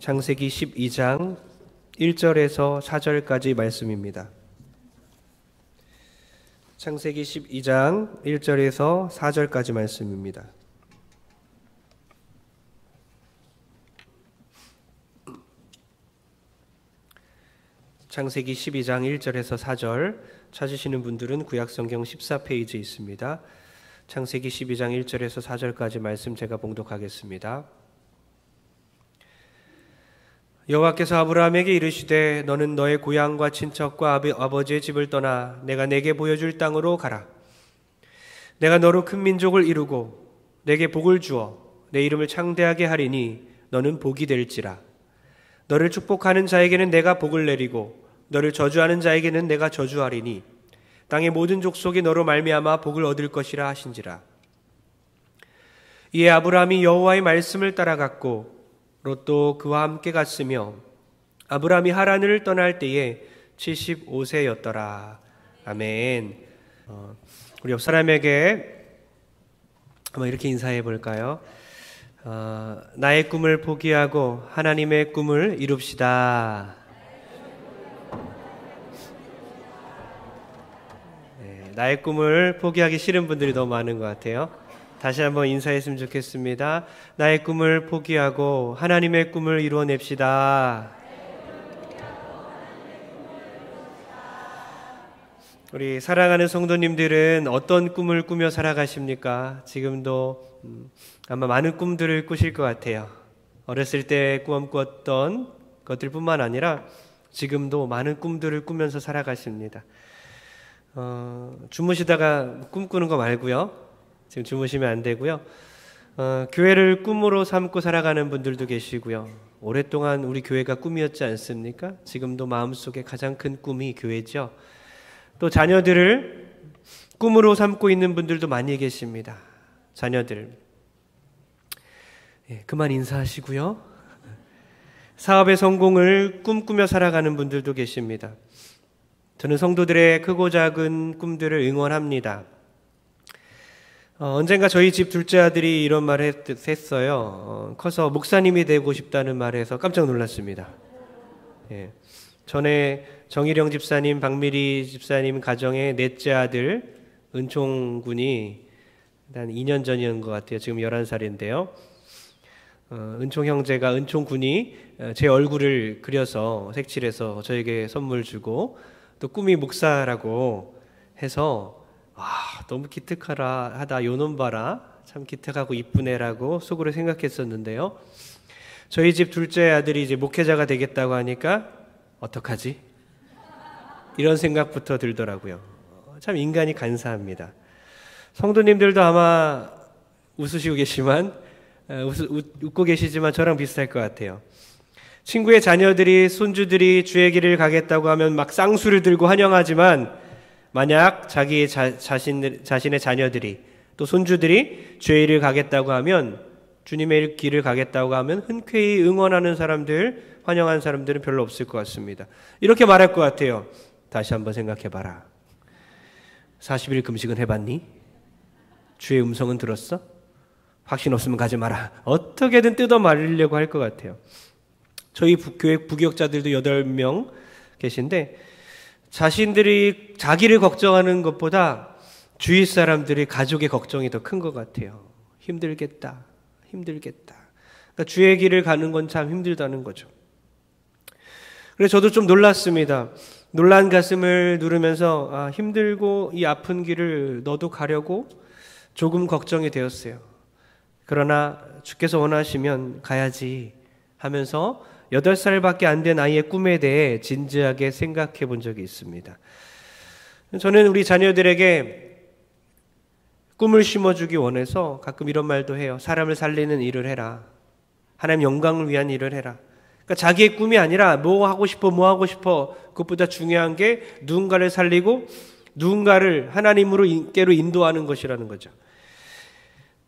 창세기 12장 1절에서 4절까지 말씀입니다. 창세기 12장 1절에서 4절까지 말씀입니다. 창세기 12장 1절에서 4절 찾으시는 분들은 구약성경 14페이지에 있습니다. 창세기 12장 1절에서 4절까지 말씀 제가 봉독하겠습니다. 여호와께서 아브라함에게 이르시되 너는 너의 고향과 친척과 아버지의 집을 떠나 내가 내게 보여줄 땅으로 가라. 내가 너로 큰 민족을 이루고 내게 복을 주어 내 이름을 창대하게 하리니 너는 복이 될지라. 너를 축복하는 자에게는 내가 복을 내리고 너를 저주하는 자에게는 내가 저주하리니 땅의 모든 족속이 너로 말미암아 복을 얻을 것이라 하신지라. 이에 아브라함이 여호와의 말씀을 따라갔고 롯도 그와 함께 갔으며 아브라함이 하란을 떠날 때에 75세였더라. 아멘. 우리 옆 사람에게 한번 이렇게 인사해 볼까요? 나의 꿈을 포기하고 하나님의 꿈을 이룹시다. 네, 나의 꿈을 포기하기 싫은 분들이 너무 많은 것 같아요. 다시 한번 인사했으면 좋겠습니다. 나의 꿈을 포기하고 하나님의 꿈을 이루어냅시다. 우리 사랑하는 성도님들은 어떤 꿈을 꾸며 살아가십니까? 지금도 아마 많은 꿈들을 꾸실 것 같아요. 어렸을 때 꿈꿨던 것들뿐만 아니라 지금도 많은 꿈들을 꾸면서 살아가십니다. 주무시다가 꿈꾸는 거 말고요. 지금 주무시면 안 되고요. 교회를 꿈으로 삼고 살아가는 분들도 계시고요. 오랫동안 우리 교회가 꿈이었지 않습니까? 지금도 마음속에 가장 큰 꿈이 교회죠. 또 자녀들을 꿈으로 삼고 있는 분들도 많이 계십니다. 자녀들. 그만 인사하시고요. 사업의 성공을 꿈꾸며 살아가는 분들도 계십니다. 저는 성도들의 크고 작은 꿈들을 응원합니다. 언젠가 저희 집 둘째 아들이 이런 말을 했어요. 커서 목사님이 되고 싶다는 말에서 깜짝 놀랐습니다. 전에 정일영 집사님, 박미리 집사님 가정의 넷째 아들 은총 군이 한 2년 전이었던 것 같아요. 지금 11살인데요. 은총 형제가 은총 군이 제 얼굴을 그려서 색칠해서 저에게 선물 주고 또 꿈이 목사라고 해서 너무 기특하다 요놈 봐라 참 기특하고 이쁜 애라고 속으로 생각했었는데요. 저희 집 둘째 아들이 이제 목회자가 되겠다고 하니까 어떡하지? 이런 생각부터 들더라고요. 참 인간이 간사합니다. 성도님들도 아마 웃으시고 계시지만 웃고 계시지만 저랑 비슷할 것 같아요. 친구의 자녀들이 손주들이 주의 길을 가겠다고 하면 막 쌍수를 들고 환영하지만 만약 자기의 자신의 자녀들이 또 손주들이 주의 길을 가겠다고 하면 주님의 길을 가겠다고 하면 흔쾌히 응원하는 사람들, 환영하는 사람들은 별로 없을 것 같습니다. 이렇게 말할 것 같아요. 다시 한번 생각해봐라. 40일 금식은 해봤니? 주의 음성은 들었어? 확신 없으면 가지 마라. 어떻게든 뜯어 말리려고 할 것 같아요. 저희 교회 부교역자들도 8명 계신데 자신들이 자기를 걱정하는 것보다 주위 사람들이 가족의 걱정이 더 큰 것 같아요. 힘들겠다. 그러니까 주의 길을 가는 건 참 힘들다는 거죠. 그래서 저도 좀 놀랐습니다. 놀란 가슴을 누르면서 힘들고 이 아픈 길을 너도 가려고 조금 걱정이 되었어요. 그러나 주께서 원하시면 가야지 하면서 8살밖에 안 된 아이의 꿈에 대해 진지하게 생각해 본 적이 있습니다. 저는 우리 자녀들에게 꿈을 심어주기 원해서 가끔 이런 말도 해요. 사람을 살리는 일을 해라. 하나님 영광을 위한 일을 해라. 그러니까 자기의 꿈이 아니라 뭐 하고 싶어 그것보다 중요한 게 누군가를 살리고 누군가를 하나님으로께로 인도하는 것이라는 거죠.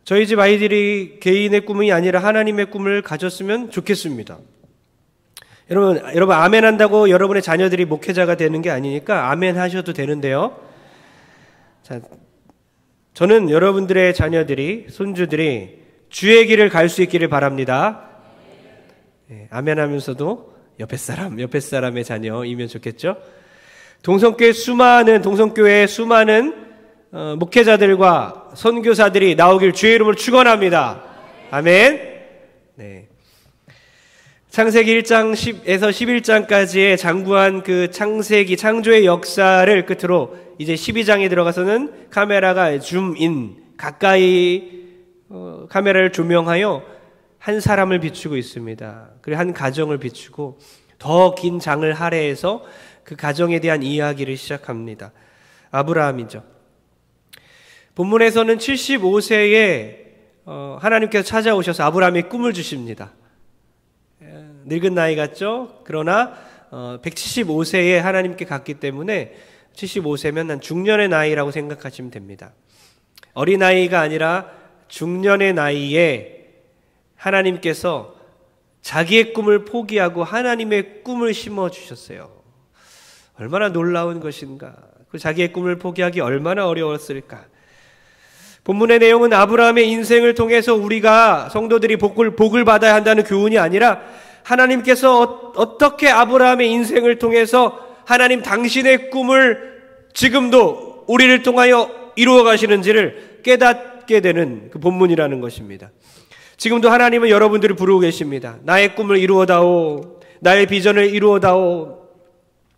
저희 집 아이들이 개인의 꿈이 아니라 하나님의 꿈을 가졌으면 좋겠습니다. 여러분 아멘 한다고 여러분의 자녀들이 목회자가 되는 게 아니니까 아멘 하셔도 되는데요. 자, 저는 여러분들의 자녀들이 손주들이 주의 길을 갈 수 있기를 바랍니다. 아멘 하면서도 옆에 사람의 자녀이면 좋겠죠. 동성교회에 수많은 목회자들과 선교사들이 나오길 주의 이름으로 축원합니다. 아멘. 네. 창세기 1장 10에서 11장까지의 장구한 그 창세기 창조의 역사를 끝으로 이제 12장에 들어가서는 카메라가 줌인 가까이 카메라를 조명하여 한 사람을 비추고 있습니다. 그리고 한 가정을 비추고 더 긴 장을 할애해서 그 가정에 대한 이야기를 시작합니다. 아브라함이죠. 본문에서는 75세에 하나님께서 찾아오셔서 아브라함의 꿈을 주십니다. 늙은 나이 같죠? 그러나 175세에 하나님께 갔기 때문에 75세면 한 중년의 나이라고 생각하시면 됩니다. 어린아이가 아니라 중년의 나이에 하나님께서 자기의 꿈을 포기하고 하나님의 꿈을 심어주셨어요. 얼마나 놀라운 것인가. 그 자기의 꿈을 포기하기 얼마나 어려웠을까. 본문의 내용은 아브라함의 인생을 통해서 우리가 성도들이 복을 받아야 한다는 교훈이 아니라 하나님께서 어떻게 아브라함의 인생을 통해서 하나님 당신의 꿈을 지금도 우리를 통하여 이루어 가시는지를 깨닫게 되는 그 본문이라는 것입니다. 지금도 하나님은 여러분들을 부르고 계십니다. 나의 꿈을 이루어다오. 나의 비전을 이루어다오.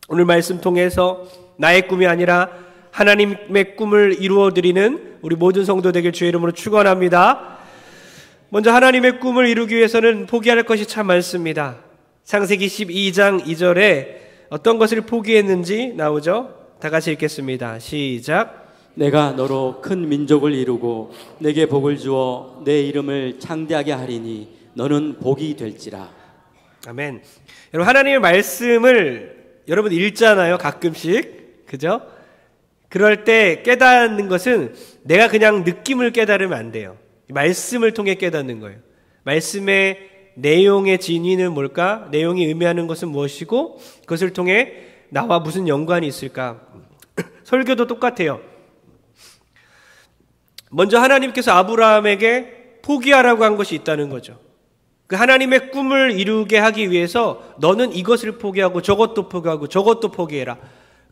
오늘 말씀 통해서 나의 꿈이 아니라 하나님의 꿈을 이루어드리는 우리 모든 성도 되길 주의 이름으로 축원합니다. 먼저 하나님의 꿈을 이루기 위해서는 포기할 것이 참 많습니다. 창세기 12장 2절에 어떤 것을 포기했는지 나오죠? 다 같이 읽겠습니다. 시작. 내가 너로 큰 민족을 이루고 내게 복을 주어 내 이름을 창대하게 하리니 너는 복이 될지라. 아멘. 여러분, 하나님의 말씀을 여러분 읽잖아요, 가끔씩. 그죠? 그럴 때 깨닫는 것은 내가 그냥 느낌을 깨달으면 안 돼요. 말씀을 통해 깨닫는 거예요. 말씀의 내용의 진위는 뭘까? 내용이 의미하는 것은 무엇이고 그것을 통해 나와 무슨 연관이 있을까? 설교도 똑같아요. 먼저 하나님께서 아브라함에게 포기하라고 한 것이 있다는 거죠. 그 하나님의 꿈을 이루게 하기 위해서 너는 이것을 포기하고 저것도 포기하고 저것도 포기해라.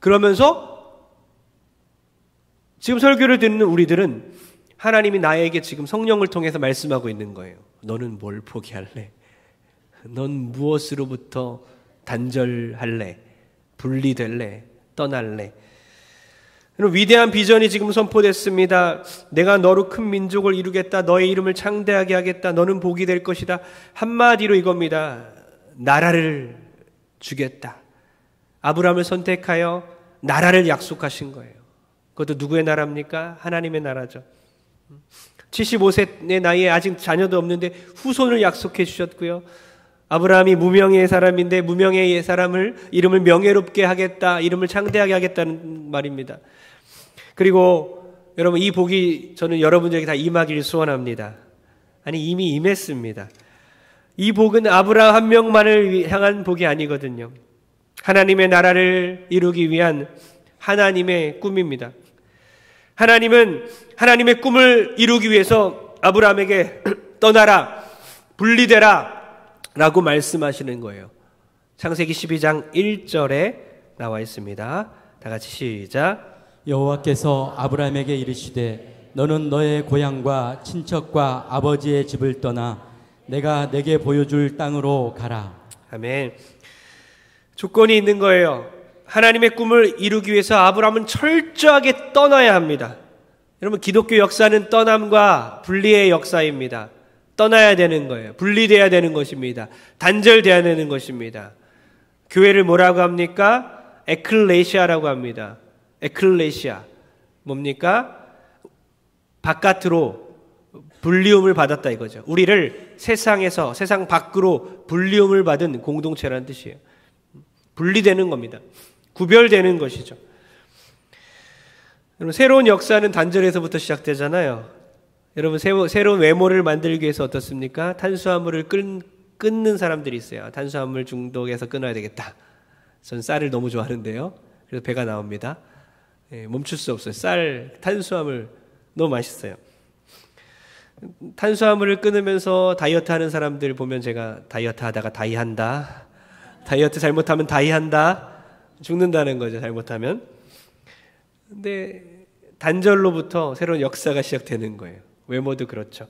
그러면서 지금 설교를 듣는 우리들은 하나님이 나에게 지금 성령을 통해서 말씀하고 있는 거예요. 너는 뭘 포기할래? 넌 무엇으로부터 단절할래? 분리될래? 떠날래? 위대한 비전이 지금 선포됐습니다. 내가 너로 큰 민족을 이루겠다. 너의 이름을 창대하게 하겠다. 너는 복이 될 것이다. 한마디로 이겁니다. 나라를 주겠다. 아브라함을 선택하여 나라를 약속하신 거예요. 그것도 누구의 나라입니까? 하나님의 나라죠. 75세의 나이에 아직 자녀도 없는데 후손을 약속해 주셨고요. 아브라함이 무명의 사람인데 무명의 사람을 이름을 명예롭게 하겠다. 이름을 창대하게 하겠다는 말입니다. 그리고 여러분, 이 복이 저는 여러분들에게 다 임하기를 소원합니다. 아니, 이미 임했습니다. 이 복은 아브라함 한 명만을 향한 복이 아니거든요. 하나님의 나라를 이루기 위한 하나님의 꿈입니다. 하나님은 하나님의 꿈을 이루기 위해서 아브라함에게 떠나라, 분리되라 라고 말씀하시는 거예요. 창세기 12장 1절에 나와 있습니다. 다 같이 시작. 여호와께서 아브라함에게 이르시되 너는 너의 고향과 친척과 아버지의 집을 떠나 내가 내게 보여줄 땅으로 가라. 아멘. 조건이 있는 거예요. 하나님의 꿈을 이루기 위해서 아브라함은 철저하게 떠나야 합니다. 여러분, 기독교 역사는 떠남과 분리의 역사입니다. 떠나야 되는 거예요. 분리돼야 되는 것입니다. 단절돼야 되는 것입니다. 교회를 뭐라고 합니까? 에클레시아라고 합니다. 에클레시아. 뭡니까? 바깥으로 분리움을 받았다 이거죠. 우리를 세상에서, 세상 밖으로 분리움을 받은 공동체라는 뜻이에요. 분리되는 겁니다. 구별되는 것이죠. 여러분, 새로운 역사는 단절에서부터 시작되잖아요. 여러분, 새로운 외모를 만들기 위해서 어떻습니까? 탄수화물을 끊는 사람들이 있어요. 탄수화물 중독에서 끊어야 되겠다. 전 쌀을 너무 좋아하는데요. 그래서 배가 나옵니다. 멈출 수 없어요. 쌀, 탄수화물 너무 맛있어요. 탄수화물을 끊으면서 다이어트 하는 사람들 보면 제가 다이어트 하다가 다이한다. 다이어트 잘못하면 다이한다. 죽는다는 거죠, 잘못하면. 근데 단절로부터 새로운 역사가 시작되는 거예요. 외모도 그렇죠.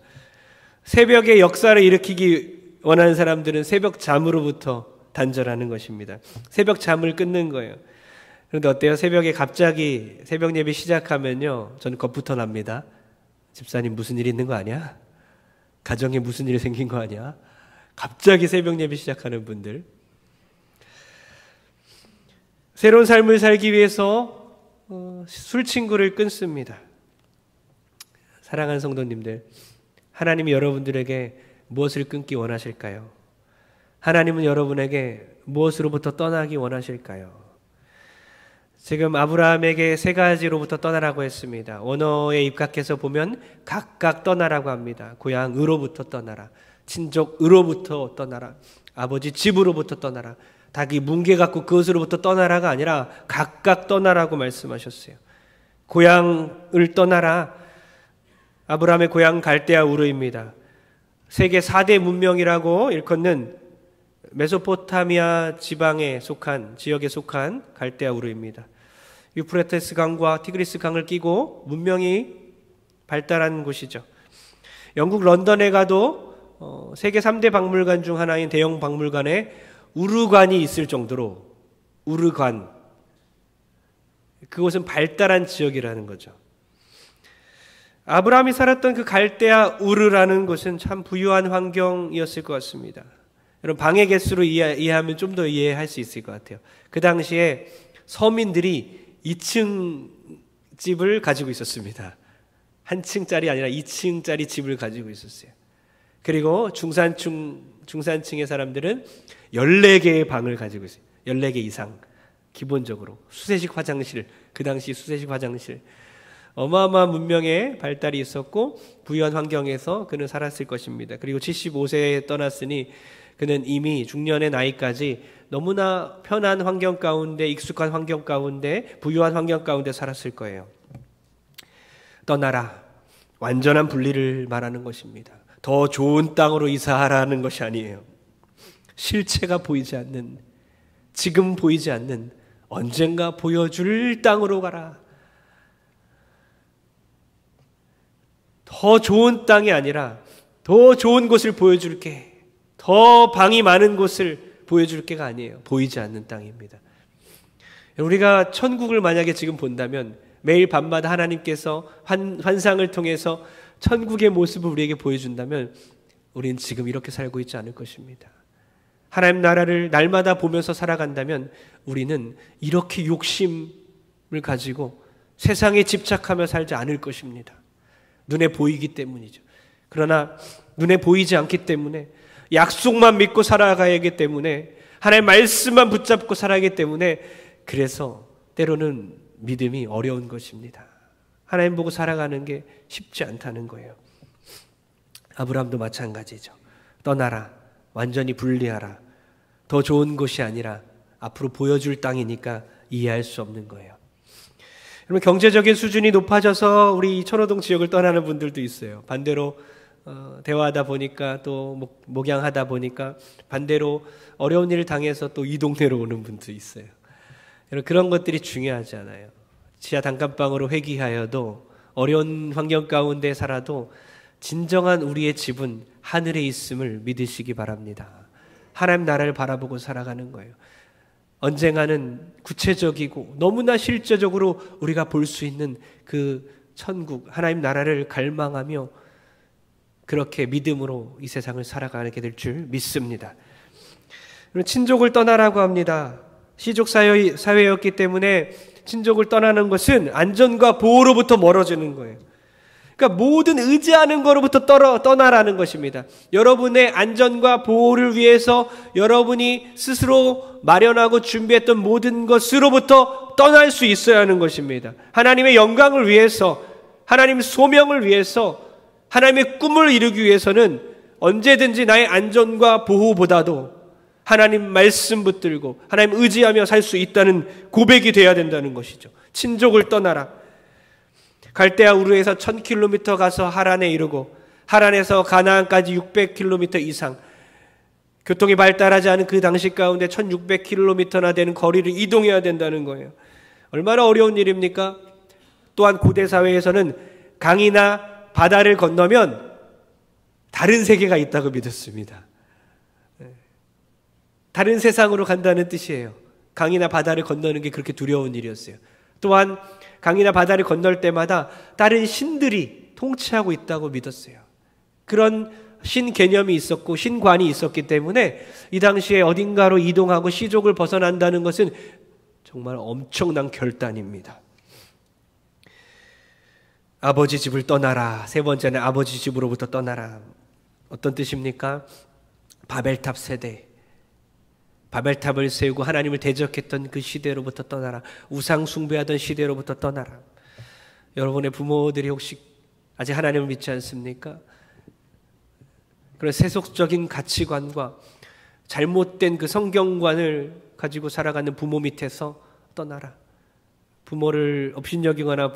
새벽에 역사를 일으키기 원하는 사람들은 새벽 잠으로부터 단절하는 것입니다. 새벽 잠을 끊는 거예요. 그런데 어때요? 새벽에 갑자기 새벽 예배 시작하면요, 저는 겁부터 납니다. 집사님 무슨 일 있는 거 아니야? 가정에 무슨 일이 생긴 거 아니야? 갑자기 새벽 예배 시작하는 분들. 새로운 삶을 살기 위해서 술 친구를 끊습니다. 사랑하는 성도님들, 하나님이 여러분들에게 무엇을 끊기 원하실까요? 하나님은 여러분에게 무엇으로부터 떠나기 원하실까요? 지금 아브라함에게 세 가지로부터 떠나라고 했습니다. 언어에 입각해서 보면 각각 떠나라고 합니다. 고향으로부터 떠나라, 친족으로부터 떠나라, 아버지 집으로부터 떠나라, 닭이 뭉개 갖고 그것으로부터 떠나라가 아니라 각각 떠나라고 말씀하셨어요. 고향을 떠나라. 아브라함의 고향 갈대아 우르입니다. 세계 4대 문명이라고 일컫는 메소포타미아 지방에 속한, 지역에 속한 갈대아 우르입니다. 유프라테스 강과 티그리스 강을 끼고 문명이 발달한 곳이죠. 영국 런던에 가도 세계 3대 박물관 중 하나인 대형 박물관에 우르관이 있을 정도로, 우르관, 그곳은 발달한 지역이라는 거죠. 아브라함이 살았던 그 갈대아 우르라는 곳은 참 부유한 환경이었을 것 같습니다. 여러분, 방의 개수로 이해하면 좀 더 이해할 수 있을 것 같아요. 그 당시에 서민들이 2층 집을 가지고 있었습니다. 한 층짜리 아니라 2층짜리 집을 가지고 있었어요. 그리고 중산층의 사람들은 14개의 방을 가지고 있어요. 14개 이상. 기본적으로 수세식 화장실, 그 당시 수세식 화장실, 어마어마한 문명의 발달이 있었고 부유한 환경에서 그는 살았을 것입니다. 그리고 75세에 떠났으니 그는 이미 중년의 나이까지 너무나 편한 환경 가운데, 익숙한 환경 가운데, 부유한 환경 가운데 살았을 거예요. 떠나라, 완전한 분리를 말하는 것입니다. 더 좋은 땅으로 이사하라는 것이 아니에요. 실체가 보이지 않는, 지금 보이지 않는, 언젠가 보여줄 땅으로 가라. 더 좋은 땅이 아니라 더 좋은 곳을 보여줄게, 더 방이 많은 곳을 보여줄게가 아니에요. 보이지 않는 땅입니다. 우리가 천국을 만약에 지금 본다면 매일 밤마다 하나님께서 환상을 통해서 천국의 모습을 우리에게 보여준다면 우리는 지금 이렇게 살고 있지 않을 것입니다. 하나님 나라를 날마다 보면서 살아간다면 우리는 이렇게 욕심을 가지고 세상에 집착하며 살지 않을 것입니다. 눈에 보이기 때문이죠. 그러나 눈에 보이지 않기 때문에, 약속만 믿고 살아가야 하기 때문에, 하나님의 말씀만 붙잡고 살아가기 때문에, 그래서 때로는 믿음이 어려운 것입니다. 하나님 보고 살아가는 게 쉽지 않다는 거예요. 아브라함도 마찬가지죠. 떠나라, 완전히 분리하라. 더 좋은 곳이 아니라 앞으로 보여줄 땅이니까 이해할 수 없는 거예요. 여러분, 경제적인 수준이 높아져서 우리 천호동 지역을 떠나는 분들도 있어요. 반대로 대화하다 보니까, 또 목양하다 보니까 반대로 어려운 일을 당해서 또 이 동네로 오는 분도 있어요. 여러분, 그런 것들이 중요하지 않아요. 지하 단칸방으로 회귀하여도, 어려운 환경 가운데 살아도 진정한 우리의 집은 하늘에 있음을 믿으시기 바랍니다. 하나님 나라를 바라보고 살아가는 거예요. 언젠가는 구체적이고 너무나 실제적으로 우리가 볼 수 있는 그 천국, 하나님 나라를 갈망하며 그렇게 믿음으로 이 세상을 살아가게 될 줄 믿습니다. 친족을 떠나라고 합니다. 시족 사회였기 때문에 친족을 떠나는 것은 안전과 보호로부터 멀어지는 거예요. 그러니까 모든 의지하는 것로부터 떠나라는 것입니다. 여러분의 안전과 보호를 위해서 여러분이 스스로 마련하고 준비했던 모든 것으로부터 떠날 수 있어야 하는 것입니다. 하나님의 영광을 위해서, 하나님의 소명을 위해서, 하나님의 꿈을 이루기 위해서는 언제든지 나의 안전과 보호보다도 하나님 말씀 붙들고 하나님 의지하며 살 수 있다는 고백이 되어야 된다는 것이죠. 친족을 떠나라. 갈대아 우르에서 1000km 가서 하란에 이르고, 하란에서 가나안까지 600km 이상, 교통이 발달하지 않은 그 당시 가운데 1600km나 되는 거리를 이동해야 된다는 거예요. 얼마나 어려운 일입니까? 또한 고대 사회에서는 강이나 바다를 건너면 다른 세계가 있다고 믿었습니다. 다른 세상으로 간다는 뜻이에요. 강이나 바다를 건너는 게 그렇게 두려운 일이었어요. 또한 강이나 바다를 건널 때마다 다른 신들이 통치하고 있다고 믿었어요. 그런 신 개념이 있었고 신관이 있었기 때문에 이 당시에 어딘가로 이동하고 시족을 벗어난다는 것은 정말 엄청난 결단입니다. 아버지 집을 떠나라. 세 번째는 아버지 집으로부터 떠나라. 어떤 뜻입니까? 바벨탑 세대. 바벨탑을 세우고 하나님을 대적했던 그 시대로부터 떠나라. 우상 숭배하던 시대로부터 떠나라. 여러분의 부모들이 혹시 아직 하나님을 믿지 않습니까? 그런 세속적인 가치관과 잘못된 그 성경관을 가지고 살아가는 부모 밑에서 떠나라. 부모를 업신여기거나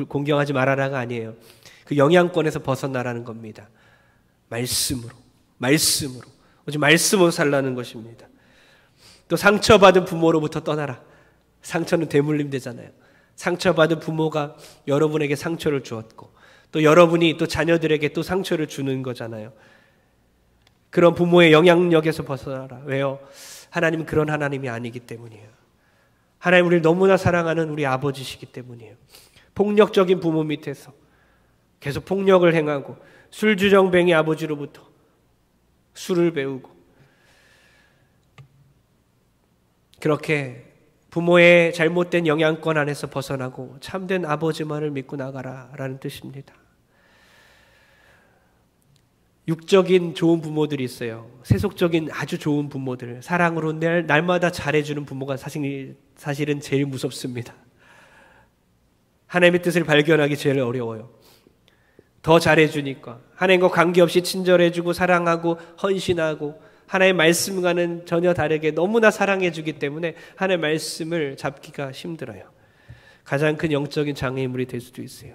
공경하지 말아라가 아니에요. 그 영향권에서 벗어나라는 겁니다. 말씀으로 오직 말씀으로 살라는 것입니다. 또 상처받은 부모로부터 떠나라. 상처는 대물림 되잖아요. 상처받은 부모가 여러분에게 상처를 주었고 또 여러분이 또 자녀들에게 또 상처를 주는 거잖아요. 그런 부모의 영향력에서 벗어나라. 왜요? 하나님은 그런 하나님이 아니기 때문이에요. 하나님 우리를 너무나 사랑하는 우리 아버지시기 때문이에요. 폭력적인 부모 밑에서 계속 폭력을 행하고 술주정뱅이 아버지로부터 술을 배우고 그렇게 부모의 잘못된 영향권 안에서 벗어나고 참된 아버지만을 믿고 나가라라는 뜻입니다. 육적인 좋은 부모들이 있어요. 세속적인 아주 좋은 부모들, 사랑으로 날마다 잘해주는 부모가 사실은 제일 무섭습니다. 하나님의 뜻을 발견하기 제일 어려워요. 더 잘해주니까 하나님과 관계없이 친절해주고 사랑하고 헌신하고 하나님의 말씀과는 전혀 다르게 너무나 사랑해주기 때문에 하나님의 말씀을 잡기가 힘들어요. 가장 큰 영적인 장애물이 될 수도 있어요.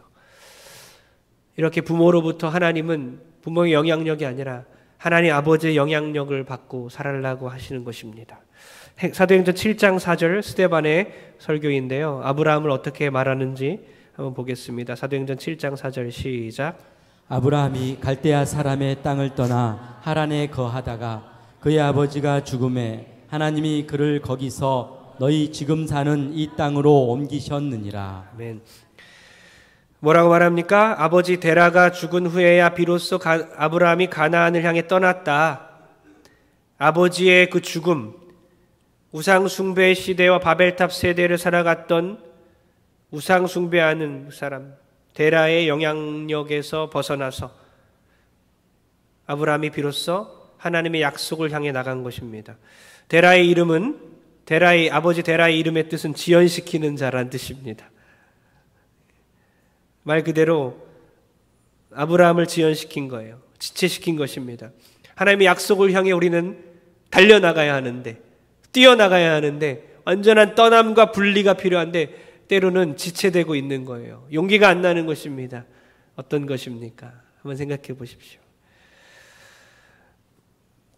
이렇게 부모로부터 하나님은 부모의 영향력이 아니라 하나님 아버지의 영향력을 받고 살아가려고 하시는 것입니다. 사도행전 7장 4절 스데반의 설교인데요. 아브라함을 어떻게 말하는지 한번 보겠습니다. 사도행전 7장 4절 시작. 아브라함이 갈대아 사람의 땅을 떠나 하란에 거하다가 그의 아버지가 죽음에 하나님이 그를 거기서 너희 지금 사는 이 땅으로 옮기셨느니라. 아멘. 뭐라고 말합니까? 아버지 데라가 죽은 후에야 비로소 아브라함이 가나안을 향해 떠났다. 아버지의 그 죽음, 우상 숭배 시대와 바벨탑 세대를 살아갔던 우상 숭배하는 사람 데라의 영향력에서 벗어나서 아브라함이 비로소 하나님의 약속을 향해 나간 것입니다. 데라의 이름은 아버지 데라의 이름의 뜻은 지연시키는 자라는 뜻입니다. 말 그대로 아브라함을 지연시킨 거예요. 지체시킨 것입니다. 하나님의 약속을 향해 우리는 달려나가야 하는데, 뛰어나가야 하는데 완전한 떠남과 분리가 필요한데 때로는 지체되고 있는 거예요. 용기가 안 나는 것입니다. 어떤 것입니까? 한번 생각해 보십시오.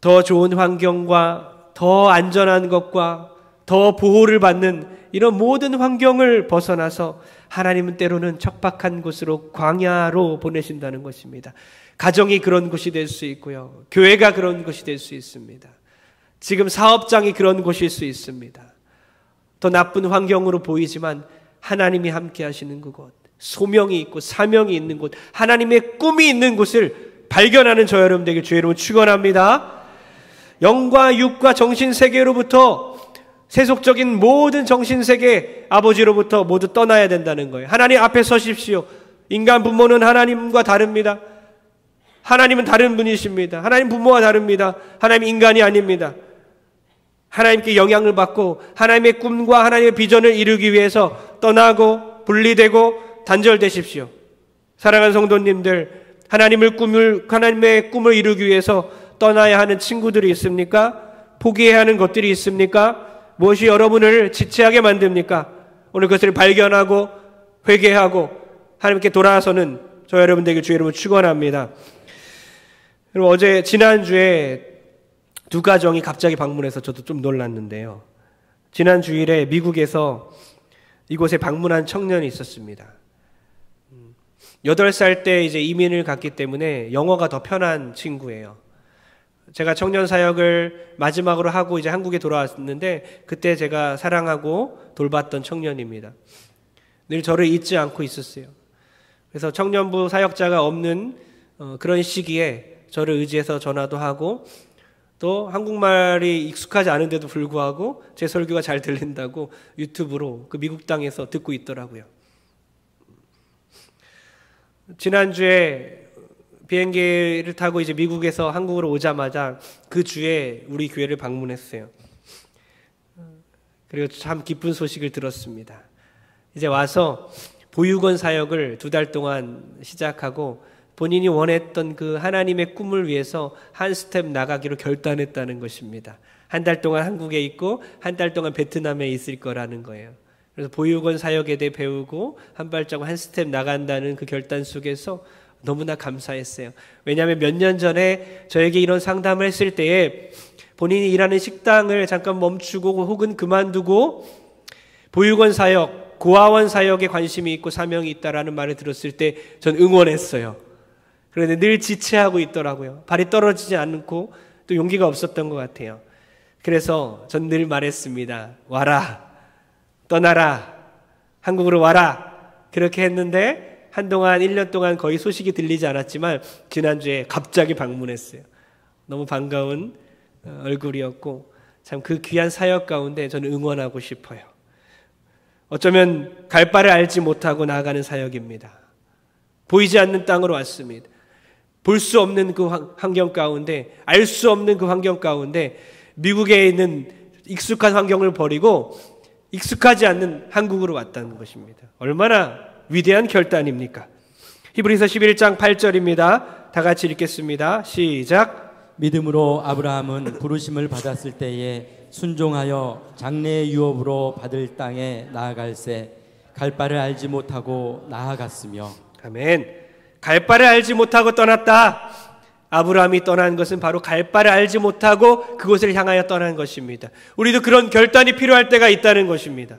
더 좋은 환경과 더 안전한 것과 더 보호를 받는 이런 모든 환경을 벗어나서 하나님은 때로는 척박한 곳으로 광야로 보내신다는 것입니다. 가정이 그런 곳이 될 수 있고요. 교회가 그런 곳이 될 수 있습니다. 지금 사업장이 그런 곳일 수 있습니다. 더 나쁜 환경으로 보이지만 하나님이 함께 하시는 그곳, 소명이 있고 사명이 있는 곳, 하나님의 꿈이 있는 곳을 발견하는 저 여러분 되길 주의 이름으로 축원합니다. 영과 육과 정신세계로부터 세속적인 모든 정신세계 아버지로부터 모두 떠나야 된다는 거예요. 하나님 앞에 서십시오. 인간 부모는 하나님과 다릅니다. 하나님은 다른 분이십니다. 하나님 부모와 다릅니다. 하나님 인간이 아닙니다. 하나님께 영향을 받고 하나님의 꿈과 하나님의 비전을 이루기 위해서 떠나고 분리되고 단절되십시오. 사랑하는 성도님들, 하나님의 꿈을 이루기 위해서 떠나야 하는 친구들이 있습니까? 포기해야 하는 것들이 있습니까? 무엇이 여러분을 지체하게 만듭니까? 오늘 그것을 발견하고 회개하고 하나님께 돌아서는 저 여러분들에게 주의 이름으로 축원합니다. 그리고 지난주에 두 가정이 갑자기 방문해서 저도 좀 놀랐는데요. 지난 주일에 미국에서 이곳에 방문한 청년이 있었습니다. 8살 때 이제 이민을 갔기 때문에 영어가 더 편한 친구예요. 제가 청년 사역을 마지막으로 하고 이제 한국에 돌아왔는데 그때 제가 사랑하고 돌봤던 청년입니다. 늘 저를 잊지 않고 있었어요. 그래서 청년부 사역자가 없는 그런 시기에 저를 의지해서 전화도 하고 또 한국말이 익숙하지 않은데도 불구하고 제 설교가 잘 들린다고 유튜브로 그 미국 땅에서 듣고 있더라고요. 지난주에 비행기를 타고 이제 미국에서 한국으로 오자마자 그 주에 우리 교회를 방문했어요. 그리고 참 기쁜 소식을 들었습니다. 이제 와서 보육원 사역을 2달 동안 시작하고 본인이 원했던 그 하나님의 꿈을 위해서 한 스텝 나가기로 결단했다는 것입니다. 1달 동안 한국에 있고 1달 동안 베트남에 있을 거라는 거예요. 그래서 보육원 사역에 대해 배우고 한 발자국 한 스텝 나간다는 그 결단 속에서 너무나 감사했어요. 왜냐하면 몇 년 전에 저에게 이런 상담을 했을 때에 본인이 일하는 식당을 잠깐 멈추고 혹은 그만두고 보육원 사역, 고아원 사역에 관심이 있고 사명이 있다라는 말을 들었을 때 전 응원했어요. 그런데 늘 지체하고 있더라고요. 발이 떨어지지 않고 또 용기가 없었던 것 같아요. 그래서 전 늘 말했습니다. 와라, 떠나라, 한국으로 와라. 그렇게 했는데 한동안 1년 동안 거의 소식이 들리지 않았지만 지난주에 갑자기 방문했어요. 너무 반가운 얼굴이었고 참 그 귀한 사역 가운데 저는 응원하고 싶어요. 어쩌면 갈 바를 알지 못하고 나아가는 사역입니다. 보이지 않는 땅으로 왔습니다. 볼 수 없는 그 환경 가운데, 알 수 없는 그 환경 가운데 미국에 있는 익숙한 환경을 버리고 익숙하지 않는 한국으로 왔다는 것입니다. 얼마나 위대한 결단입니까? 히브리서 11장 8절입니다. 다 같이 읽겠습니다. 시작. 믿음으로 아브라함은 부르심을 받았을 때에 순종하여 장래의 유업으로 받을 땅에 나아갈새 갈 바를 알지 못하고 나아갔으며. 아멘. 갈 바를 알지 못하고 떠났다. 아브라함이 떠난 것은 바로 갈 바를 알지 못하고 그곳을 향하여 떠난 것입니다. 우리도 그런 결단이 필요할 때가 있다는 것입니다.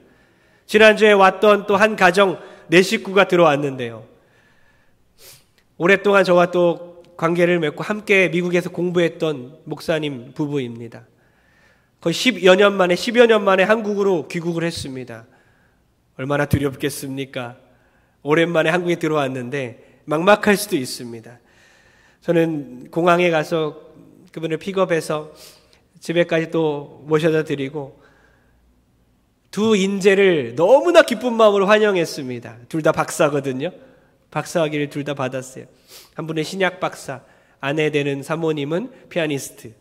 지난주에 왔던 또 한 가정 4식구가 들어왔는데요. 오랫동안 저와 또 관계를 맺고 함께 미국에서 공부했던 목사님 부부입니다. 거의 10여 년 만에 한국으로 귀국을 했습니다. 얼마나 두렵겠습니까? 오랜만에 한국에 들어왔는데 막막할 수도 있습니다. 저는 공항에 가서 그분을 픽업해서 집에까지 또 모셔다 드리고 두 인재를 너무나 기쁜 마음으로 환영했습니다. 둘 다 박사거든요. 박사학위를 둘 다 받았어요. 한 분은 신약 박사, 아내 되는 사모님은 피아니스트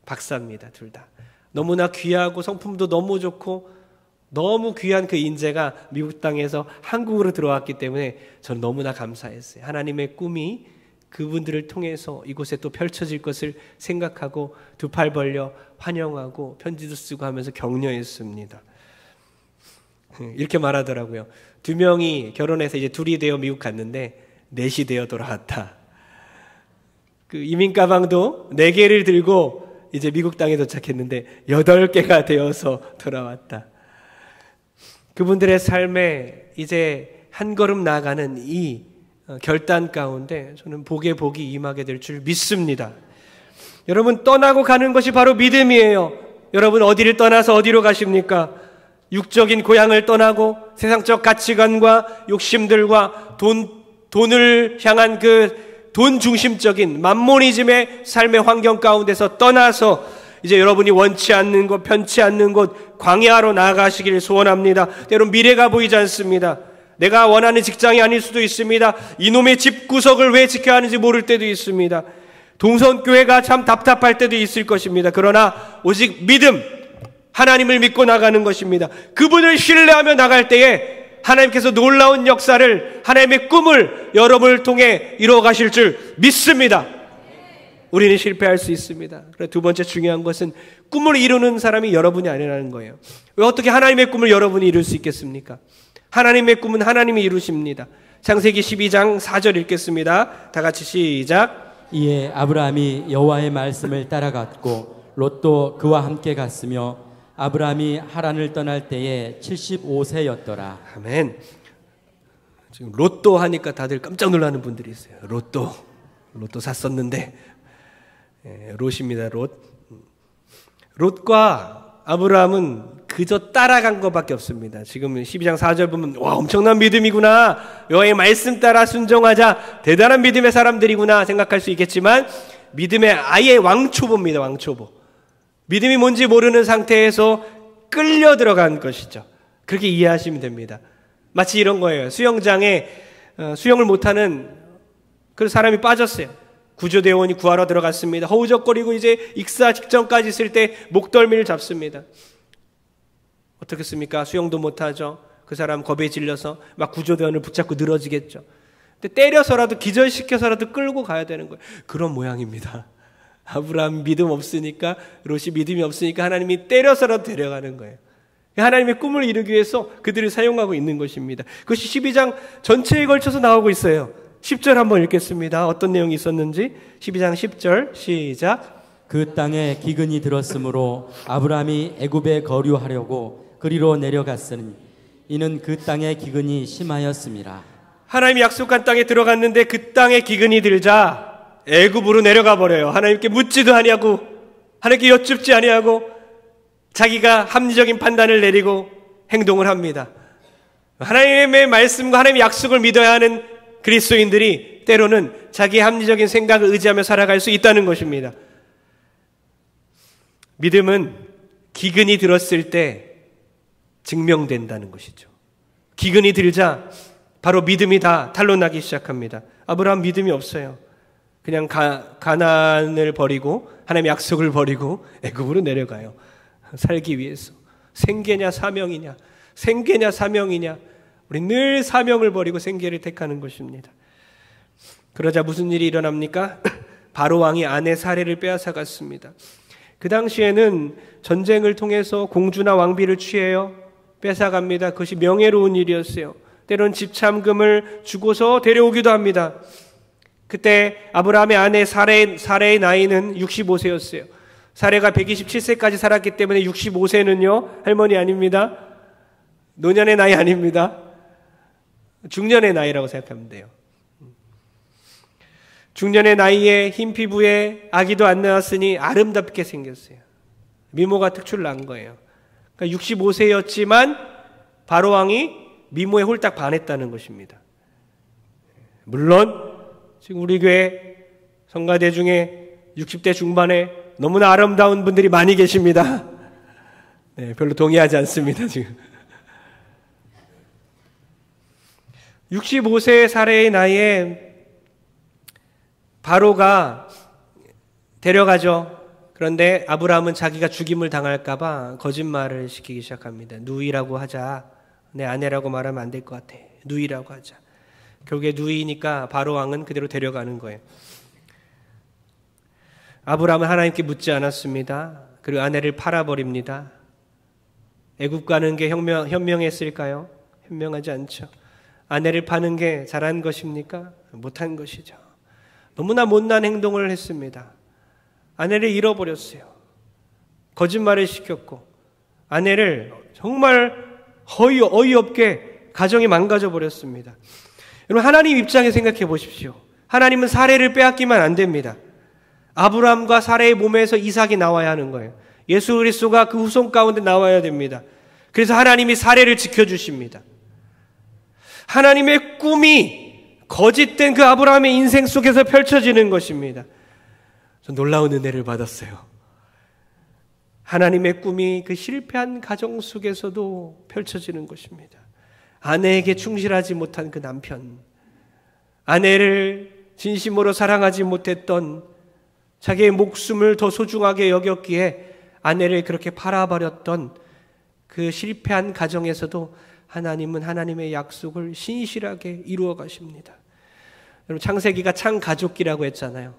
박사입니다. 둘 다. 너무나 귀하고 성품도 너무 좋고 너무 귀한 그 인재가 미국 땅에서 한국으로 들어왔기 때문에 저는 너무나 감사했어요. 하나님의 꿈이 그분들을 통해서 이곳에 또 펼쳐질 것을 생각하고 두 팔 벌려 환영하고 편지도 쓰고 하면서 격려했습니다. 이렇게 말하더라고요. 2명이 결혼해서 이제 2이 되어 미국 갔는데 4이 되어 돌아왔다. 그 이민 가방도 4개를 들고 이제 미국 땅에 도착했는데 8개가 되어서 돌아왔다. 그분들의 삶에 이제 한 걸음 나아가는 이 결단 가운데 저는 복에 복이 임하게 될 줄 믿습니다. 여러분, 떠나고 가는 것이 바로 믿음이에요. 여러분, 어디를 떠나서 어디로 가십니까? 육적인 고향을 떠나고 세상적 가치관과 욕심들과 돈을 향한 그 돈 중심적인 만모니즘의 삶의 환경 가운데서 떠나서 이제 여러분이 원치 않는 곳, 편치 않는 곳, 광야로 나아가시길 소원합니다. 때론 미래가 보이지 않습니다. 내가 원하는 직장이 아닐 수도 있습니다. 이놈의 집구석을 왜 지켜야 하는지 모를 때도 있습니다. 동성교회가 참 답답할 때도 있을 것입니다. 그러나 오직 믿음, 하나님을 믿고 나가는 것입니다. 그분을 신뢰하며 나갈 때에 하나님께서 놀라운 역사를, 하나님의 꿈을 여러분을 통해 이루어 가실 줄 믿습니다. 우리는 실패할 수 있습니다. 그래서 두 번째 중요한 것은 꿈을 이루는 사람이 여러분이 아니라는 거예요. 왜 어떻게 하나님의 꿈을 여러분이 이룰 수 있겠습니까? 하나님의 꿈은 하나님이 이루십니다. 창세기 12장 4절 읽겠습니다. 다 같이 시작. 이에 아브라함이 여호와의 말씀을 따라갔고 롯도 그와 함께 갔으며 아브라함이 하란을 떠날 때에 75세였더라. 아멘. 지금 로또 하니까 다들 깜짝 놀라는 분들이 있어요. 로또 샀었는데. 롯입니다. 롯과 아브라함은 그저 따라간 것밖에 없습니다. 지금 12장 4절 보면 와, 엄청난 믿음이구나, 여호와의 말씀 따라 순종하자, 대단한 믿음의 사람들이구나 생각할 수 있겠지만 믿음의 아예 왕초보입니다. 왕초보. 믿음이 뭔지 모르는 상태에서 끌려 들어간 것이죠. 그렇게 이해하시면 됩니다. 마치 이런 거예요. 수영장에 수영을 못하는 그 사람이 빠졌어요. 구조대원이 구하러 들어갔습니다. 허우적거리고 이제 익사 직전까지 있을 때 목덜미를 잡습니다. 어떻겠습니까? 수영도 못하죠. 그 사람 겁에 질려서 막 구조대원을 붙잡고 늘어지겠죠. 근데 때려서라도 기절시켜서라도 끌고 가야 되는 거예요. 그런 모양입니다. 아브라함 믿음 없으니까, 롯이 믿음이 없으니까 하나님이 때려서라도 데려가는 거예요. 하나님의 꿈을 이루기 위해서 그들을 사용하고 있는 것입니다. 그것이 12장 전체에 걸쳐서 나오고 있어요. 10절 한번 읽겠습니다. 어떤 내용이 있었는지. 12장 10절 시작. 그 땅에 기근이 들었으므로 아브라함이 애굽에 거류하려고 그리로 내려갔으니 이는 그 땅에 기근이 심하였음이라. 하나님이 약속한 땅에 들어갔는데 그 땅에 기근이 들자 애굽으로 내려가 버려요. 하나님께 묻지도 아니하고 하나님께 여쭙지 아니하고 자기가 합리적인 판단을 내리고 행동을 합니다. 하나님의 말씀과 하나님의 약속을 믿어야 하는 그리스도인들이 때로는 자기의 합리적인 생각을 의지하며 살아갈 수 있다는 것입니다. 믿음은 기근이 들었을 때 증명된다는 것이죠. 기근이 들자 바로 믿음이 다 탄로나기 시작합니다. 아브라함 믿음이 없어요. 그냥 가나안을 버리고 하나님의 약속을 버리고 애굽으로 내려가요. 살기 위해서. 생계냐 사명이냐, 생계냐 사명이냐. 우리 늘 사명을 버리고 생계를 택하는 것입니다. 그러자 무슨 일이 일어납니까? 바로 왕이 아내 사례를 빼앗아갔습니다. 그 당시에는 전쟁을 통해서 공주나 왕비를 취해요. 뺏어갑니다. 그것이 명예로운 일이었어요. 때론 집참금을 주고서 데려오기도 합니다. 그때 아브라함의 아내 사레의 나이는 65세였어요. 사레가 127세까지 살았기 때문에 65세는요, 할머니 아닙니다. 노년의 나이 아닙니다. 중년의 나이라고 생각하면 돼요. 중년의 나이에 흰 피부에 아기도 안 낳았으니 아름답게 생겼어요. 미모가 특출난 거예요. 그러니까 65세였지만 바로왕이 미모에 홀딱 반했다는 것입니다. 물론 지금 우리 교회 성가대 중에 60대 중반에 너무나 아름다운 분들이 많이 계십니다. 네, 별로 동의하지 않습니다. 지금 65세 사례의 나이에 바로가 데려가죠. 그런데 아브라함은 자기가 죽임을 당할까 봐 거짓말을 시키기 시작합니다. 누이라고 하자. 내 아내라고 말하면 안 될 것 같아. 누이라고 하자. 결국에 누이니까 바로 왕은 그대로 데려가는 거예요. 아브라함은 하나님께 묻지 않았습니다. 그리고 아내를 팔아버립니다. 애굽 가는 게 현명했을까요? 현명하지 않죠. 아내를 파는 게 잘한 것입니까? 못한 것이죠. 너무나 못난 행동을 했습니다. 아내를 잃어버렸어요. 거짓말을 시켰고 아내를 정말 어이없게 가정이 망가져 버렸습니다. 여러분, 하나님 입장에 생각해 보십시오. 하나님은 사례를 빼앗기면 안 됩니다. 아브라함과 사례의 몸에서 이삭이 나와야 하는 거예요. 예수 그리스도가 그 후손 가운데 나와야 됩니다. 그래서 하나님이 사례를 지켜주십니다. 하나님의 꿈이 거짓된 그 아브라함의 인생 속에서 펼쳐지는 것입니다. 전 놀라운 은혜를 받았어요. 하나님의 꿈이 그 실패한 가정 속에서도 펼쳐지는 것입니다. 아내에게 충실하지 못한 그 남편, 아내를 진심으로 사랑하지 못했던, 자기의 목숨을 더 소중하게 여겼기에 아내를 그렇게 팔아버렸던 그 실패한 가정에서도 하나님은 하나님의 약속을 신실하게 이루어 가십니다. 여러분, 창세기가 창가족기라고 했잖아요.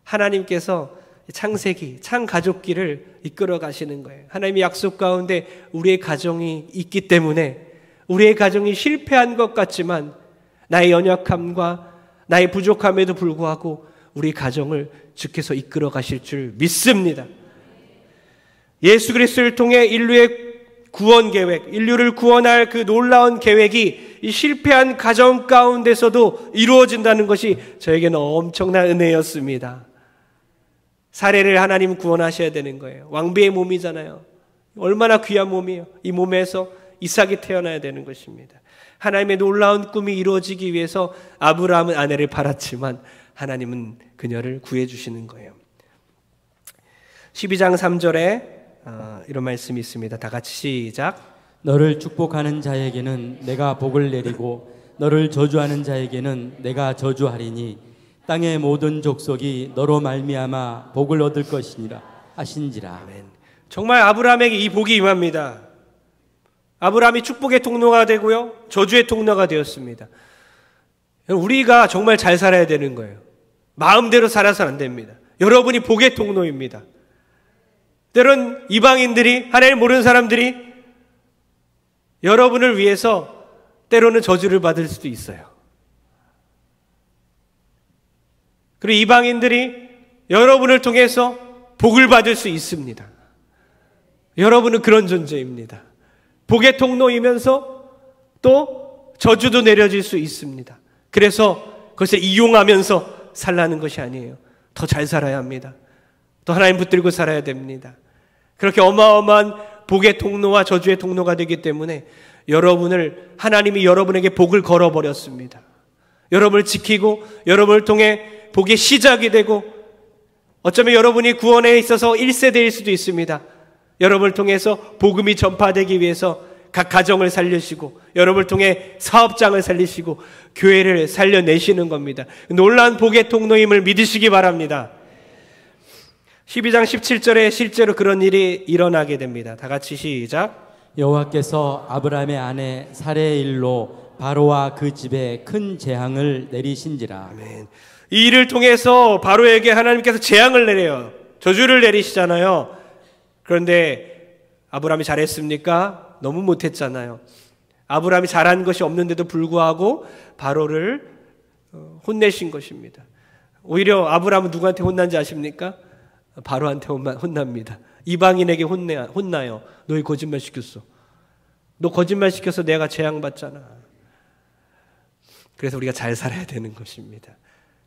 하나님께서 창세기, 창가족기를 이끌어 가시는 거예요. 하나님의 약속 가운데 우리의 가정이 있기 때문에 우리의 가정이 실패한 것 같지만 나의 연약함과 나의 부족함에도 불구하고 우리 가정을 주께서 이끌어 가실 줄 믿습니다. 예수 그리스도를 통해 인류의 구원 계획, 인류를 구원할 그 놀라운 계획이 이 실패한 가정 가운데서도 이루어진다는 것이 저에게는 엄청난 은혜였습니다. 사례를 하나님 구원하셔야 되는 거예요. 왕비의 몸이잖아요. 얼마나 귀한 몸이에요. 이 몸에서 이삭이 태어나야 되는 것입니다. 하나님의 놀라운 꿈이 이루어지기 위해서 아브라함은 아내를 팔았지만 하나님은 그녀를 구해주시는 거예요. 12장 3절에 이런 말씀이 있습니다. 다 같이 시작. 너를 축복하는 자에게는 내가 복을 내리고 너를 저주하는 자에게는 내가 저주하리니 땅의 모든 족속이 너로 말미암아 복을 얻을 것이니라 하신지라. 아멘. 정말 아브라함에게 이 복이 임합니다. 아브라함이 축복의 통로가 되고요, 저주의 통로가 되었습니다. 우리가 정말 잘 살아야 되는 거예요. 마음대로 살아서는 안 됩니다. 여러분이 복의 통로입니다. 때론 이방인들이, 하나님을 모르는 사람들이 여러분을 위해서 때로는 저주를 받을 수도 있어요. 그리고 이방인들이 여러분을 통해서 복을 받을 수 있습니다. 여러분은 그런 존재입니다. 복의 통로이면서 또 저주도 내려질 수 있습니다. 그래서 그것을 이용하면서 살라는 것이 아니에요. 더 잘 살아야 합니다. 또 하나님 붙들고 살아야 됩니다. 그렇게 어마어마한 복의 통로와 저주의 통로가 되기 때문에 하나님이 여러분에게 복을 걸어버렸습니다. 여러분을 지키고 여러분을 통해 복의 시작이 되고, 어쩌면 여러분이 구원에 있어서 1세대일 수도 있습니다. 여러분을 통해서 복음이 전파되기 위해서 각 가정을 살리시고 여러분을 통해 사업장을 살리시고 교회를 살려내시는 겁니다. 놀라운 복의 통로임을 믿으시기 바랍니다. 12장 17절에 실제로 그런 일이 일어나게 됩니다. 다 같이 시작. 여호와께서 아브라함의 아내 사레의 일로 바로와 그 집에 큰 재앙을 내리신지라. 아멘. 이 일을 통해서 바로에게 하나님께서 재앙을 내려요. 저주를 내리시잖아요. 그런데 아브라함이 잘했습니까? 너무 못했잖아요. 아브라함이 잘한 것이 없는데도 불구하고 바로를 혼내신 것입니다. 오히려 아브라함은 누구한테 혼난지 아십니까? 바로한테 혼납니다. 이방인에게 혼나요. 너희 거짓말 시켰어. 너 거짓말 시켜서 내가 재앙받잖아. 그래서 우리가 잘 살아야 되는 것입니다.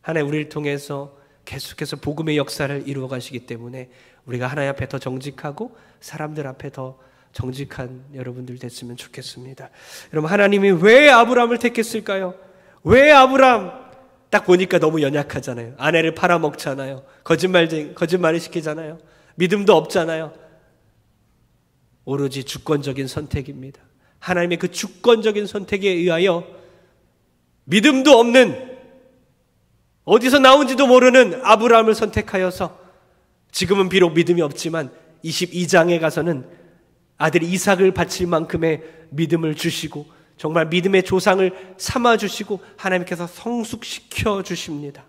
하나님 우리를 통해서 계속해서 복음의 역사를 이루어 가시기 때문에 우리가 하나님 앞에 더 정직하고 사람들 앞에 더 정직한 여러분들 됐으면 좋겠습니다. 여러분, 하나님이 왜 아브라함을 택했을까요? 왜 아브라함? 딱 보니까 너무 연약하잖아요. 아내를 팔아먹잖아요. 거짓말을 시키잖아요. 믿음도 없잖아요. 오로지 주권적인 선택입니다. 하나님의 그 주권적인 선택에 의하여 믿음도 없는, 어디서 나온지도 모르는 아브라함을 선택하여서 지금은 비록 믿음이 없지만 22장에 가서는 아들 이삭을 바칠 만큼의 믿음을 주시고 정말 믿음의 조상을 삼아주시고 하나님께서 성숙시켜 주십니다.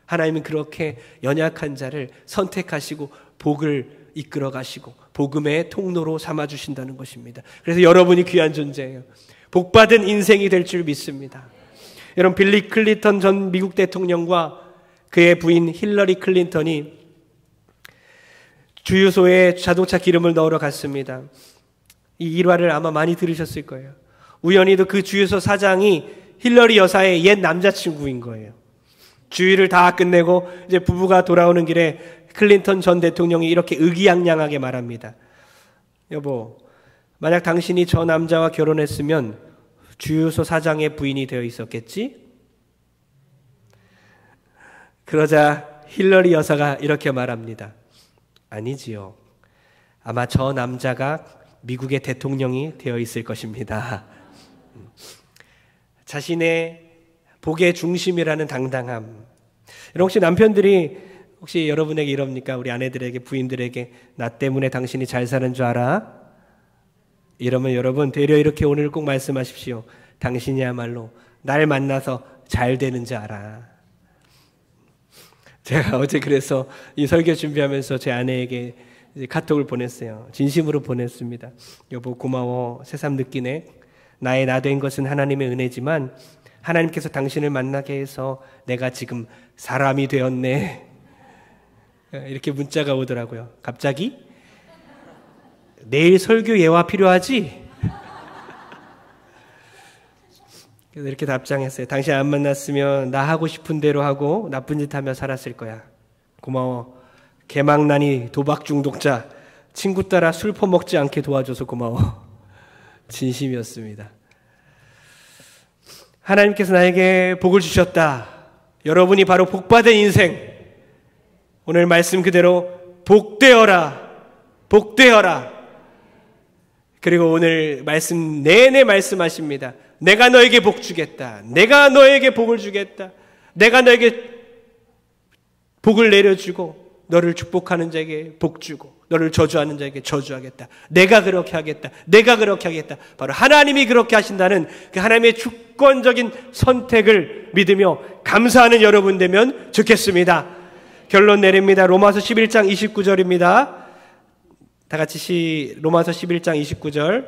하나님은 그렇게 연약한 자를 선택하시고 복을 이끌어 가시고 복음의 통로로 삼아주신다는 것입니다. 그래서 여러분이 귀한 존재예요. 복받은 인생이 될 줄 믿습니다. 여러분, 빌리 클린턴 전 미국 대통령과 그의 부인 힐러리 클린턴이 주유소에 자동차 기름을 넣으러 갔습니다. 이 일화를 아마 많이 들으셨을 거예요. 우연히도 그 주유소 사장이 힐러리 여사의 옛 남자친구인 거예요. 주유를 다 끝내고 이제 부부가 돌아오는 길에 클린턴 전 대통령이 이렇게 의기양양하게 말합니다. 여보, 만약 당신이 저 남자와 결혼했으면 주유소 사장의 부인이 되어 있었겠지? 그러자 힐러리 여사가 이렇게 말합니다. 아니지요. 아마 저 남자가 미국의 대통령이 되어 있을 것입니다. 자신의 복의 중심이라는 당당함. 여러분, 혹시 남편들이 혹시 여러분에게 이럽니까? 우리 아내들에게, 부인들에게 나 때문에 당신이 잘 사는 줄 알아? 이러면 여러분 되려 이렇게 오늘 꼭 말씀하십시오. 당신이야말로 날 만나서 잘 되는 줄 알아. 제가 어제 그래서 이 설교 준비하면서 제 아내에게 카톡을 보냈어요. 진심으로 보냈습니다. 여보, 고마워. 새삼 느끼네. 나의 나 된 것은 하나님의 은혜지만 하나님께서 당신을 만나게 해서 내가 지금 사람이 되었네. 이렇게 문자가 오더라고요. 갑자기? 내일 설교 예화 필요하지? 그래서 이렇게 답장했어요. 당신 안 만났으면 나 하고 싶은 대로 하고 나쁜 짓 하며 살았을 거야. 고마워. 개망난이 도박 중독자 친구 따라 술 퍼먹지 않게 도와줘서 고마워. 진심이었습니다. 하나님께서 나에게 복을 주셨다. 여러분이 바로 복받은 인생. 오늘 말씀 그대로 복되어라. 복되어라. 그리고 오늘 말씀 내내 말씀하십니다. 내가 너에게 복 주겠다. 내가 너에게 복을 주겠다. 내가 너에게 복을 내려주고 너를 축복하는 자에게 복 주고 너를 저주하는 자에게 저주하겠다. 내가 그렇게 하겠다. 내가 그렇게 하겠다. 바로 하나님이 그렇게 하신다는 그 하나님의 주권적인 선택을 믿으며 감사하는 여러분 되면 좋겠습니다. 결론 내립니다. 로마서 11장 29절입니다. 다 같이 로마서 11장 29절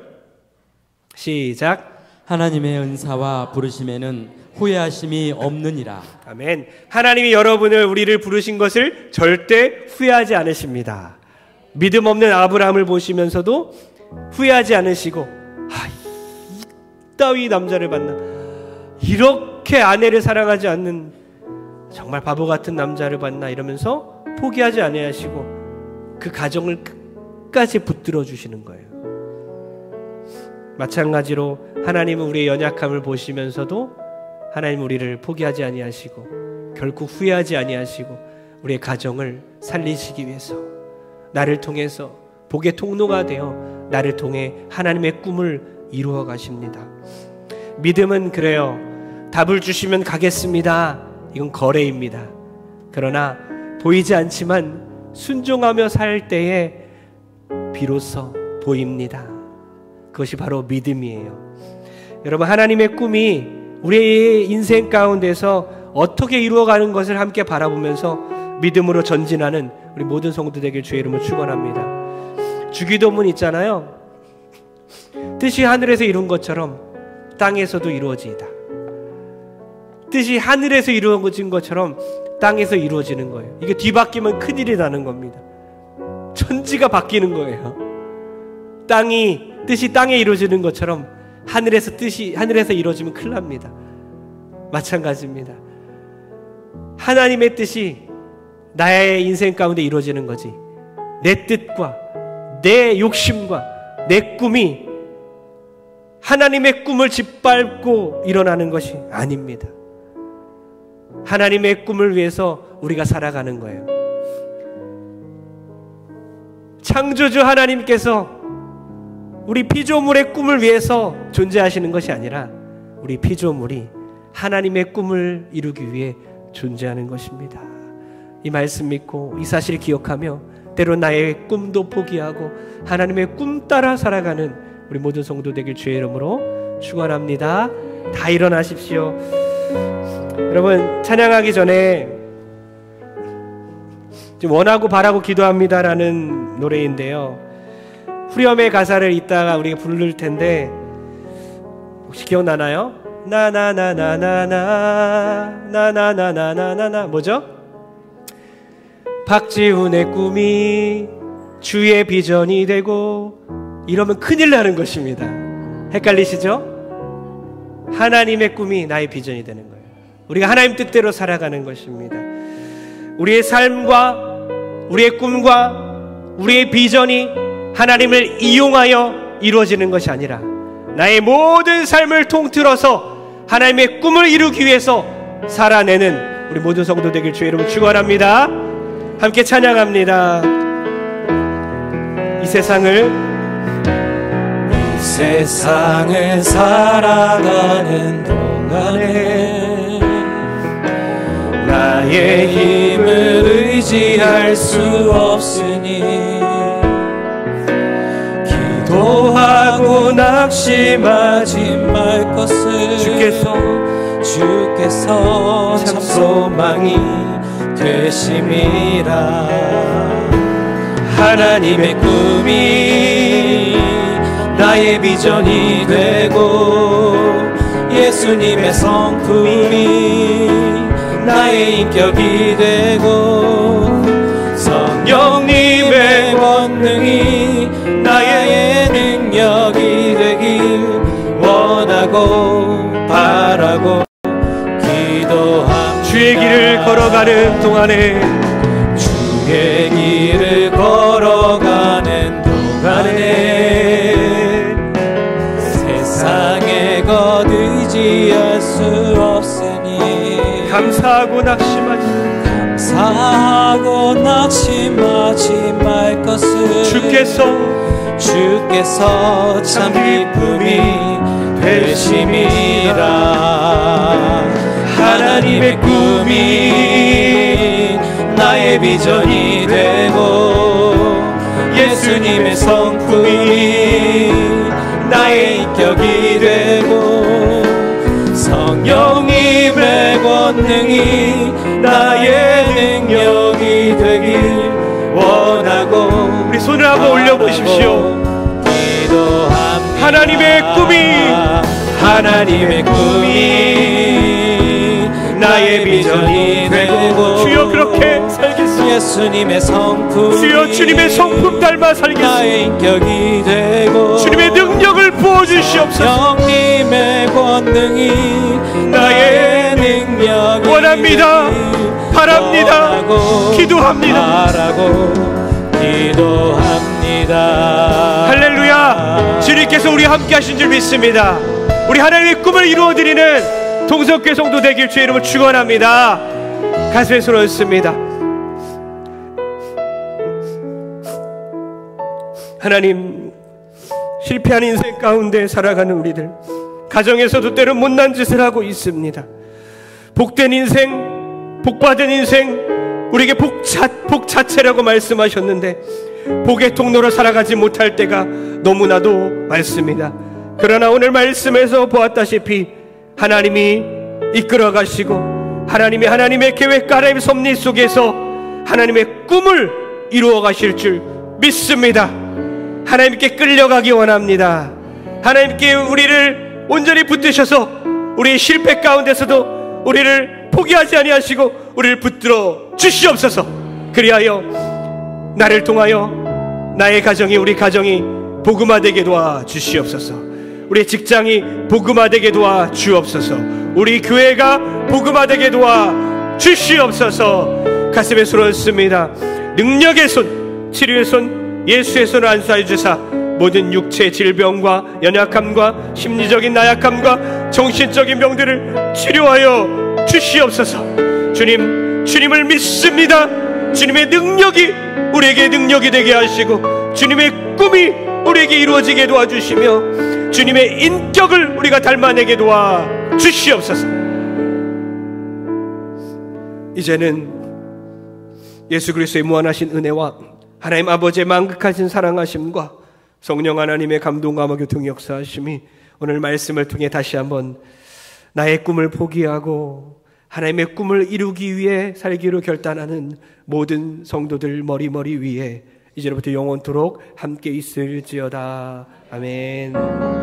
시작. 하나님의 은사와 부르심에는 후회하심이 없느니라. 아멘. 하나님이 여러분을 우리를 부르신 것을 절대 후회하지 않으십니다. 믿음 없는 아브라함을 보시면서도 후회하지 않으시고 이따위 남자를 만나 이렇게 아내를 사랑하지 않는 정말 바보 같은 남자를 만나 이러면서 포기하지 아니하시고 그 가정을 끝까지 붙들어 주시는 거예요. 마찬가지로 하나님은 우리의 연약함을 보시면서도 하나님 우리를 포기하지 아니하시고 결국 후회하지 아니하시고 우리의 가정을 살리시기 위해서 나를 통해서 복의 통로가 되어 나를 통해 하나님의 꿈을 이루어 가십니다. 믿음은 그래요. 답을 주시면 가겠습니다. 이건 거래입니다. 그러나 보이지 않지만 순종하며 살 때에 비로소 보입니다. 그것이 바로 믿음이에요. 여러분, 하나님의 꿈이 우리의 인생 가운데서 어떻게 이루어가는 것을 함께 바라보면서 믿음으로 전진하는 우리 모든 성도 되길 주의 이름으로 축원합니다. 주기도문 있잖아요. 뜻이 하늘에서 이룬 것처럼 땅에서도 이루어지이다. 뜻이 하늘에서 이루어진 것처럼 땅에서 이루어지는 거예요. 이게 뒤바뀌면 큰일이 나는 겁니다. 천지가 바뀌는 거예요. 뜻이 땅에 이루어지는 것처럼 하늘에서 이루어지면 큰일 납니다. 마찬가지입니다. 하나님의 뜻이 나의 인생 가운데 이루어지는 거지. 내 뜻과 내 욕심과 내 꿈이 하나님의 꿈을 짓밟고 일어나는 것이 아닙니다. 하나님의 꿈을 위해서 우리가 살아가는 거예요. 창조주 하나님께서 우리 피조물의 꿈을 위해서 존재하시는 것이 아니라 우리 피조물이 하나님의 꿈을 이루기 위해 존재하는 것입니다. 이 말씀 믿고 이 사실을 기억하며 때로 나의 꿈도 포기하고 하나님의 꿈 따라 살아가는 우리 모든 성도 되길 주의 이름으로 축원합니다. 다 일어나십시오. 여러분, 찬양하기 전에 지금 원하고 바라고 기도합니다라는 노래인데요. 후렴의 가사를 이따가 우리가 부를 텐데 혹시 기억나나요? 나나나나나나나나나나나나 뭐죠? 박지훈의 꿈이 주의 비전이 되고 이러면 큰일 나는 것입니다. 헷갈리시죠? 하나님의 꿈이 나의 비전이 되는 거예요. 우리가 하나님 뜻대로 살아가는 것입니다. 우리의 삶과 우리의 꿈과 우리의 비전이 하나님을 이용하여 이루어지는 것이 아니라 나의 모든 삶을 통틀어서 하나님의 꿈을 이루기 위해서 살아내는 우리 모든 성도 되길 주의 이름으로 축원합니다. 함께 찬양합니다. 이 세상을 살아가는 동안에 나의 힘을 의지할 수 없으니 기도하고 낙심하지 말 것을 주께서 참 소망이 되심이라. 하나님의 꿈이 나의 비전이 되고 예수님의 성품이 나의 인격이 되고 성령님의 권능이 나의 능력이 되길 원하고 바라고 기도합니다. 주의 길을 걸어가는 동안에 주의 길을 걸어가는 동안에 세상에 것 의지할 수 없으니 감사하고 낙심하지 말 것을 주께서 참 기쁨이 되심이라. 하나님의 꿈이 나의 비전이 되고 예수님의 성품이 나의 인격이 되고 성령님의 권능이 나의 능력이 되길 원하고 우리 손을 한번 올려보십시오. 기도합니다. 하나님의 꿈이 나의 비전이 되고 주여 그렇게 살겠습니다. 예수님의 성품 주여 주님의 성품 닮아 살겠습니다. 나의 인격이 되고 주님의 능력을 부어주시옵소서. 성령님의 권능이 나의 능력이 원합니다. 바랍니다. 기도합니다. 할렐루야. 주님께서 우리 함께 하신 줄 믿습니다. 우리 하나님의 꿈을 이루어드리는 동석교회 성도 되길 주의 이름으로 축원합니다. 가슴에 손을 얹습니다. 하나님, 실패한 인생 가운데 살아가는 우리들, 가정에서도 때로 못난 짓을 하고 있습니다. 복된 인생, 복받은 인생, 우리에게 복 자체라고 말씀하셨는데 복의 통로로 살아가지 못할 때가 너무나도 많습니다. 그러나 오늘 말씀에서 보았다시피 하나님이 이끌어 가시고 하나님의 계획과 하나님의 섭리 속에서 하나님의 꿈을 이루어 가실 줄 믿습니다. 하나님께 끌려가기 원합니다. 하나님께 우리를 온전히 붙드셔서 우리의 실패 가운데서도 우리를 포기하지 아니하시고 우리를 붙들어 주시옵소서. 그리하여 나를 통하여 나의 가정이, 우리 가정이 복음화되게 도와 주시옵소서. 우리 직장이 복음화되게 도와 주옵소서. 우리 교회가 복음화되게 도와 주시옵소서. 가슴에 손을 얹습니다. 능력의 손, 치료의 손, 예수의 손을 안수하여 주사 모든 육체 질병과 연약함과 심리적인 나약함과 정신적인 병들을 치료하여 주시옵소서. 주님을 믿습니다. 주님의 능력이 우리에게 능력이 되게 하시고 주님의 꿈이 우리에게 이루어지게 도와주시며 주님의 인격을 우리가 닮아내게 도와 주시옵소서. 이제는 예수 그리스도의 무한하신 은혜와 하나님 아버지의 만극하신 사랑하심과 성령 하나님의 감동과 교통 역사하심이 오늘 말씀을 통해 다시 한번 나의 꿈을 포기하고 하나님의 꿈을 이루기 위해 살기로 결단하는 모든 성도들 머리 위에 이제부터 영원토록 함께 있을지어다. 아멘.